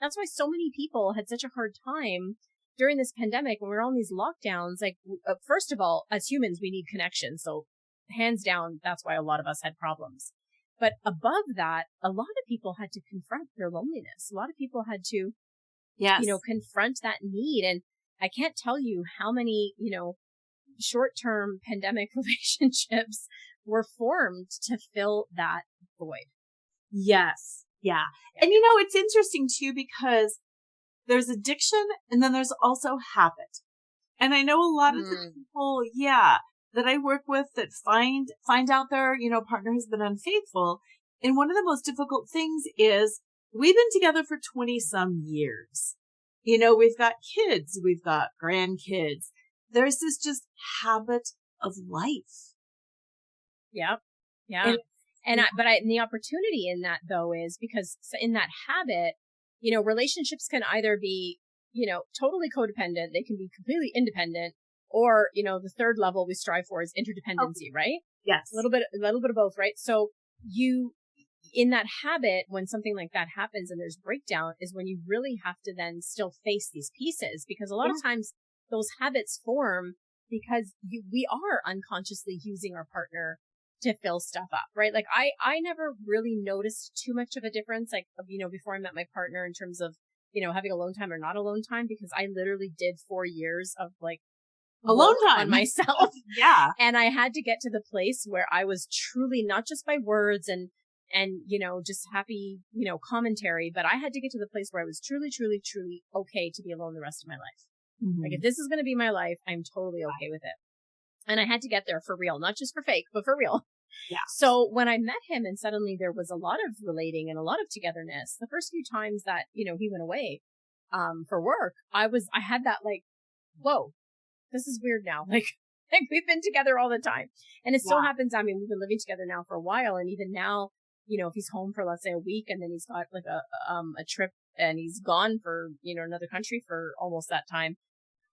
that's why so many people had such a hard time during this pandemic when we were on these lockdowns. Like, first of all, as humans, we need connection. So hands down, that's why a lot of us had problems. But above that, a lot of people had to confront their loneliness. A lot of people had to, confront that need. And I can't tell you how many, short-term pandemic relationships were formed to fill that void. Yes. Yeah. And it's interesting too, because there's addiction and then there's also habit. And I know a lot of the people, that I work with that find out their, partner has been unfaithful. And one of the most difficult things is we've been together for 20 some years. You know, we've got kids, we've got grandkids. There's this just habit of life. Yeah. Yeah. And the opportunity in that though is because in that habit, you know, relationships can either be, you know, totally codependent. They can be completely independent, or, you know, the third level we strive for is interdependency, right? Yes. A little bit of both, right? So in that habit, when something like that happens and there's breakdown, is when you really have to then still face these pieces, because a lot of times those habits form because we are unconsciously using our partner to fill stuff up, right? Like I never really noticed too much of a difference, like, you know, before I met my partner in terms of, you know, having alone time or not alone time, because I literally did 4 years of like alone time on myself. Yeah. And I had to get to the place where I was truly, not just by words and, you know, just happy, you know, commentary, but I had to get to the place where I was truly, truly, truly okay to be alone the rest of my life. Mm-hmm. Like, if this is going to be my life, I'm totally okay with it. And I had to get there for real, not just for fake, but for real. Yeah. So when I met him and suddenly there was a lot of relating and a lot of togetherness, the first few times that, you know, he went away, for work, I had that like, whoa, this is weird now. Like we've been together all the time. And it so happens, I mean, we've been living together now for a while. And even now, you know, if he's home for, let's say, a week and then he's got like a trip and he's gone for, you know, another country for almost that time,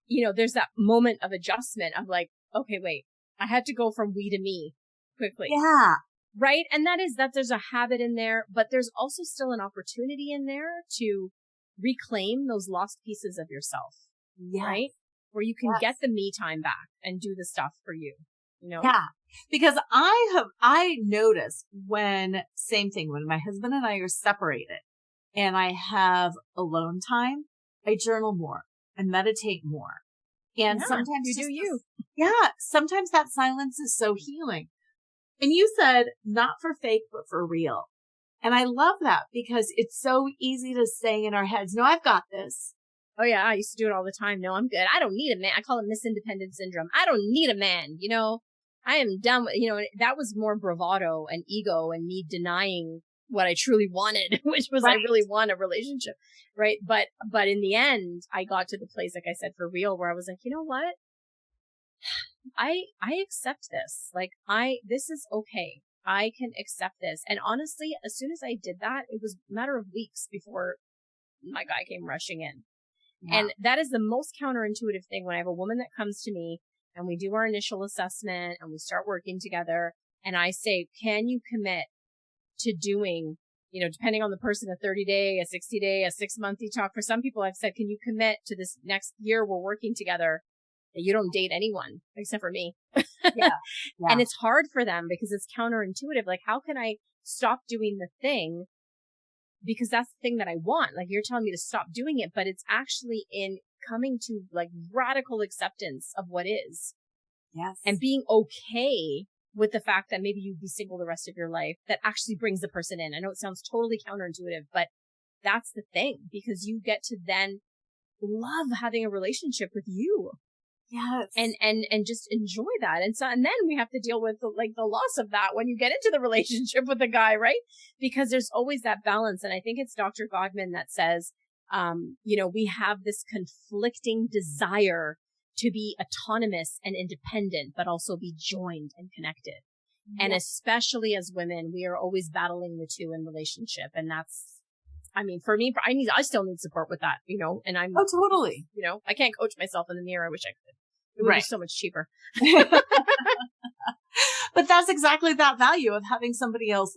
you know, there's that moment of adjustment of like, okay, wait, I had to go from we to me quickly. Yeah. Right. And that there's a habit in there, but there's also still an opportunity in there to reclaim those lost pieces of yourself. Yes. Right. Where you can get the me time back and do the stuff for you, you know? Yeah. Because I noticed same thing, when my husband and I are separated and I have alone time, I journal more and meditate more. And sometimes sometimes that silence is so healing. And you said not for fake, but for real. And I love that because it's so easy to say in our heads, no, I've got this. Oh yeah. I used to do it all the time. No, I'm good. I don't need a man. I call it Miss Independent Syndrome. I don't need a man. You know, I am done with, you know, that was more bravado and ego and me denying what I truly wanted, which was I really want a relationship. Right. But in the end, I got to the place, like I said, for real, where I was like, you know what? I accept this. Like this is okay. I can accept this. And honestly, as soon as I did that, it was a matter of weeks before my guy came rushing in. Yeah. And that is the most counterintuitive thing when I have a woman that comes to me and we do our initial assessment and we start working together. And I say, can you commit to doing, you know, depending on the person, a 30-day, a 60-day, a 6-month detox. For some people, I've said, can you commit to this next year we're working together that you don't date anyone except for me? Yeah. And it's hard for them because it's counterintuitive. Like, how can I stop doing the thing? Because that's the thing that I want. Like, you're telling me to stop doing it, but it's actually in coming to like radical acceptance of what is. Yes. And being okay with the fact that maybe you'd be single the rest of your life, that actually brings the person in. I know it sounds totally counterintuitive, but that's the thing, because you get to then love having a relationship with you. Yes. And just enjoy that. And then we have to deal with the loss of that when you get into the relationship with the guy, right? Because there's always that balance. And I think it's Dr. Godman that says, you know, we have this conflicting desire to be autonomous and independent, but also be joined and connected. Yeah. And especially as women, we are always battling the two in relationship. And that's, I mean, for me, I still need support with that, you know, and oh, totally. You know, I can't coach myself in the mirror. I wish I could. It would be so much cheaper. But that's exactly that value of having somebody else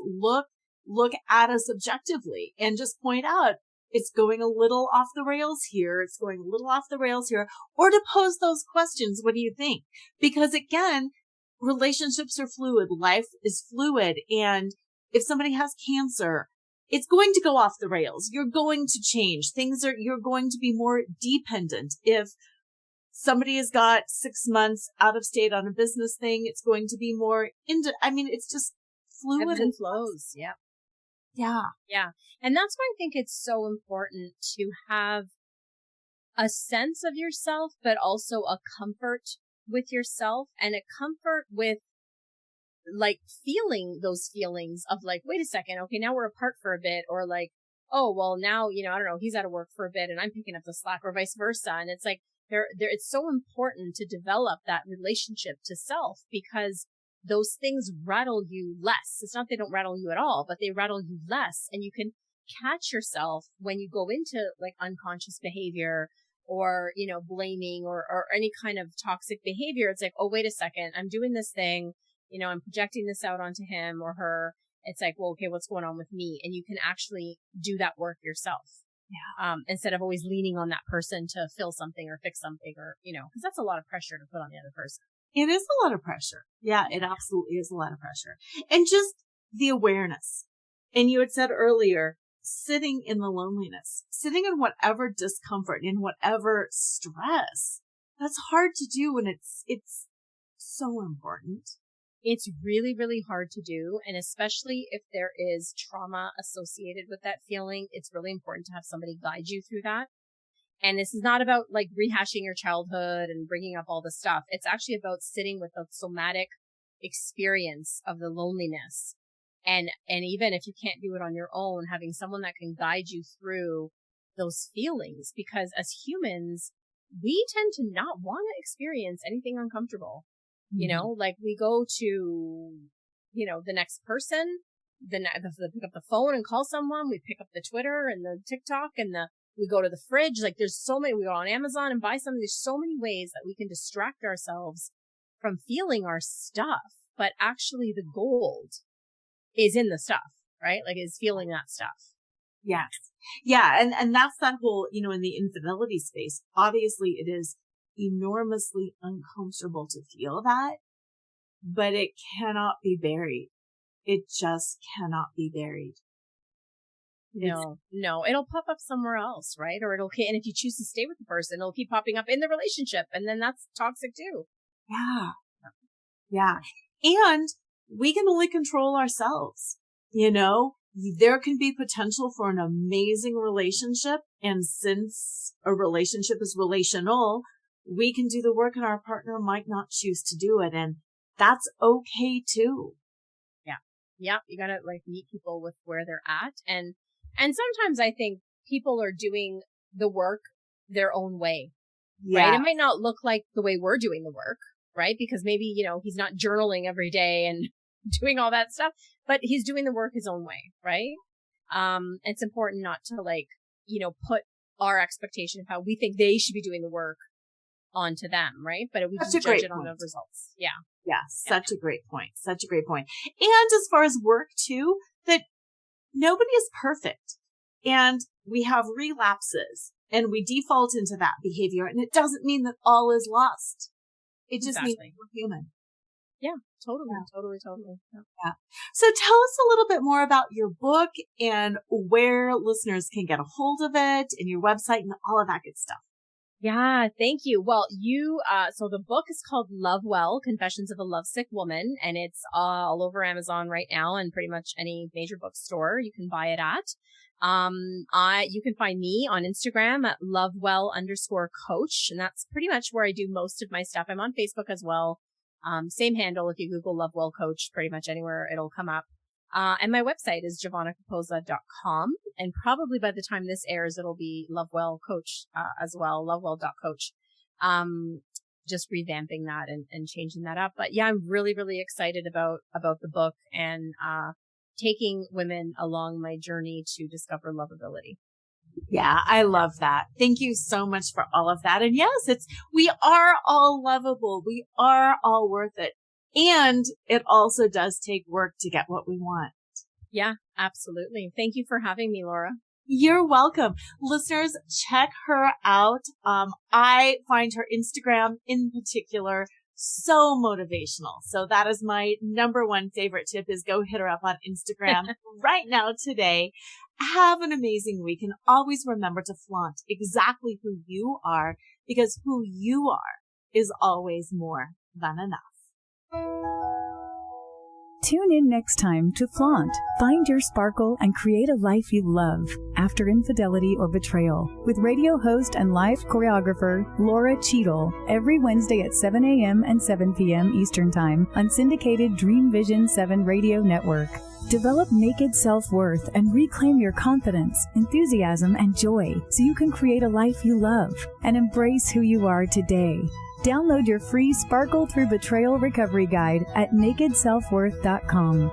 look at us objectively and just point out, it's going a little off the rails here. It's going a little off the rails here. Or to pose those questions. What do you think? Because again, relationships are fluid. Life is fluid. And if somebody has cancer, it's going to go off the rails. You're going to change. You're going to be more dependent. If somebody has got 6 months out of state on a business thing, it's going to be more it's just fluid and flows. Yeah. Yeah. Yeah. And that's why I think it's so important to have a sense of yourself, but also a comfort with yourself and a comfort with like feeling those feelings of like, wait a second. Okay. Now we're apart for a bit, or like, oh, well now, I don't know, he's out of work for a bit and I'm picking up the slack or vice versa. And it's like, it's so important to develop that relationship to self because those things rattle you less. It's not they don't rattle you at all, but they rattle you less. And you can catch yourself when you go into like unconscious behavior or, blaming or any kind of toxic behavior. It's like, oh, wait a second, I'm doing this thing, I'm projecting this out onto him or her. It's like, well, okay, what's going on with me? And you can actually do that work yourself. Yeah. Instead of always leaning on that person to fill something or fix something or, because that's a lot of pressure to put on the other person. It is a lot of pressure. Yeah, it absolutely is a lot of pressure. And just the awareness. And you had said earlier, sitting in the loneliness, sitting in whatever discomfort, in whatever stress, that's hard to do. And it's so important. It's really, really hard to do. And especially if there is trauma associated with that feeling, it's really important to have somebody guide you through that. And this is not about like rehashing your childhood and bringing up all the stuff. It's actually about sitting with the somatic experience of the loneliness. And even if you can't do it on your own, having someone that can guide you through those feelings, because as humans, we tend to not want to experience anything uncomfortable. Mm-hmm. Like we go to, the next person, pick up the phone and call someone. We pick up the Twitter and the TikTok and we go to the fridge. Like there's so many, we go on Amazon and buy something. There's so many ways that we can distract ourselves from feeling our stuff, but actually the gold is in the stuff, right? Like is feeling that stuff. Yes. Yeah. And that's that whole, in the infidelity space, obviously it is enormously uncomfortable to feel that, but it cannot be buried. It just cannot be buried. No, it'll pop up somewhere else, right? Or and if you choose to stay with the person, it'll keep popping up in the relationship. And then that's toxic too. Yeah. Yeah. And we can only control ourselves. There can be potential for an amazing relationship. And since a relationship is relational, we can do the work and our partner might not choose to do it. And that's okay too. Yeah. Yeah. You gotta like meet people with where they're at. And sometimes I think people are doing the work their own way, right? It might not look like the way we're doing the work, right? Because maybe, he's not journaling every day and doing all that stuff, but he's doing the work his own way, right? It's important not to put our expectation of how we think they should be doing the work onto them, right? But we just judge it on the results. Yeah. Yeah. Such a great point. Such a great point. And as far as work too, that nobody is perfect and we have relapses and we default into that behavior. And it doesn't mean that all is lost. It just means we're human. Yeah, totally. Yeah. So tell us a little bit more about your book and where listeners can get a hold of it and your website and all of that good stuff. Yeah, thank you. Well, so the book is called Love Well, Confessions of a Lovesick Woman, and it's all over Amazon right now and pretty much any major bookstore you can buy it at. You can find me on Instagram at lovewell_coach, and that's pretty much where I do most of my stuff. I'm on Facebook as well. Same handle. If you Google Lovewell Coach, pretty much anywhere it'll come up. And my website is giovannacapozza.com. And probably by the time this airs, it'll be Lovewell Coach, as well, lovewell.coach. Just revamping that and changing that up. But yeah, I'm really, really excited about the book and, taking women along my journey to discover lovability. Yeah, I love that. Thank you so much for all of that. And yes, we are all lovable. We are all worth it. And it also does take work to get what we want. Yeah, absolutely. Thank you for having me, Laura. You're welcome. Listeners, check her out. I find her Instagram in particular so motivational. So that is my number one favorite tip is go hit her up on Instagram right now today. Have an amazing week and always remember to flaunt exactly who you are because who you are is always more than enough. Tune in next time to Flaunt, Find Your Sparkle, and Create a Life You Love After Infidelity or Betrayal with radio host and live choreographer Laura Cheadle every Wednesday at 7 a.m. and 7 p.m. Eastern Time on syndicated Dream Vision 7 radio network. Develop naked self-worth and reclaim your confidence, enthusiasm, and joy so you can create a life you love and embrace who you are today. Download your free Sparkle Through Betrayal Recovery Guide at nakedselfworth.com.